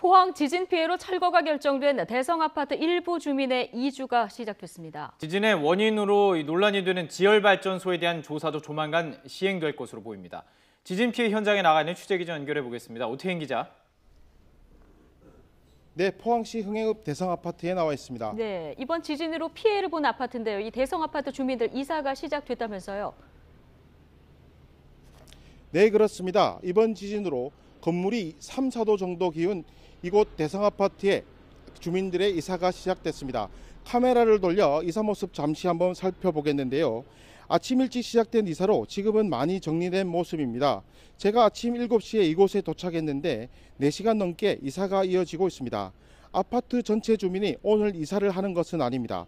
포항 지진 피해로 철거가 결정된 대성아파트 일부 주민의 이주가 시작됐습니다. 지진의 원인으로 논란이 되는 지열발전소에 대한 조사도 조만간 시행될 것으로 보입니다. 지진 피해 현장에 나가 있는 취재기자 연결해 보겠습니다. 오태인 기자. 네, 포항시 흥해읍 대성아파트에 나와 있습니다. 네, 이번 지진으로 피해를 본 아파트인데요. 이 대성아파트 주민들 이사가 시작됐다면서요. 네, 그렇습니다. 이번 지진으로 건물이 3, 4도 정도 기운 이곳 대성아파트에 주민들의 이사가 시작됐습니다. 카메라를 돌려 이사 모습 잠시 한번 살펴보겠는데요. 아침 일찍 시작된 이사로 지금은 많이 정리된 모습입니다. 제가 아침 7시에 이곳에 도착했는데 4시간 넘게 이사가 이어지고 있습니다. 아파트 전체 주민이 오늘 이사를 하는 것은 아닙니다.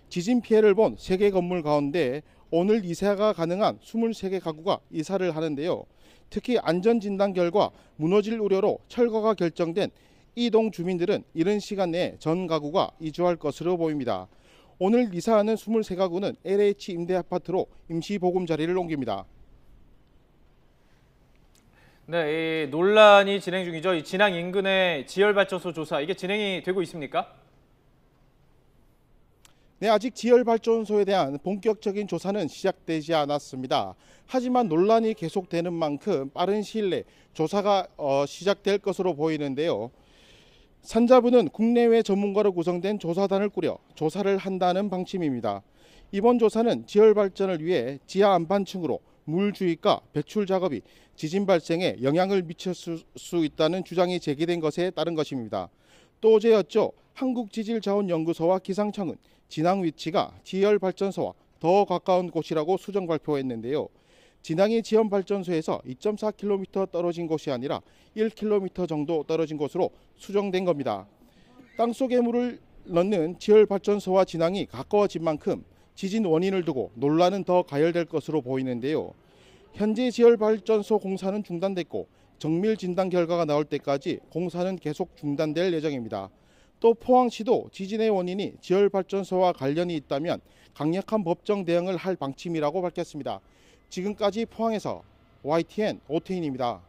지진 피해를 본 3개 건물 가운데 오늘 이사가 가능한 23개 가구가 이사를 하는데요. 특히 안전진단 결과 무너질 우려로 철거가 결정된 이 동 주민들은 이른 시간 내에 전 가구가 이주할 것으로 보입니다. 오늘 이사하는 23가구는 LH 임대아파트로 임시보금자리를 옮깁니다. 네, 이 논란이 진행 중이죠. 이 진앙 인근의 지열발전소 조사, 이게 진행이 되고 있습니까? 네, 아직 지열발전소에 대한 본격적인 조사는 시작되지 않았습니다. 하지만 논란이 계속되는 만큼 빠른 시일 내 조사가 시작될 것으로 보이는데요. 산자부는 국내외 전문가로 구성된 조사단을 꾸려 조사를 한다는 방침입니다. 이번 조사는 지열발전을 위해 지하 안반층으로 물 주입과 배출 작업이 지진 발생에 영향을 미쳤을 수 있다는 주장이 제기된 것에 따른 것입니다. 또 어제였죠. 한국지질자원연구소와 기상청은 진앙 위치가 지열발전소와 더 가까운 곳이라고 수정 발표했는데요. 진앙이 지연발전소에서 2.4km 떨어진 곳이 아니라 1km 정도 떨어진 곳으로 수정된 겁니다. 땅속에 물을 넣는 지열발전소와 진앙이 가까워진 만큼 지진 원인을 두고 논란은 더 가열될 것으로 보이는데요. 현재 지열발전소 공사는 중단됐고 정밀 진단 결과가 나올 때까지 공사는 계속 중단될 예정입니다. 또 포항시도 지진의 원인이 지열발전소와 관련이 있다면 강력한 법정 대응을 할 방침이라고 밝혔습니다. 지금까지 포항에서 YTN 오태인입니다.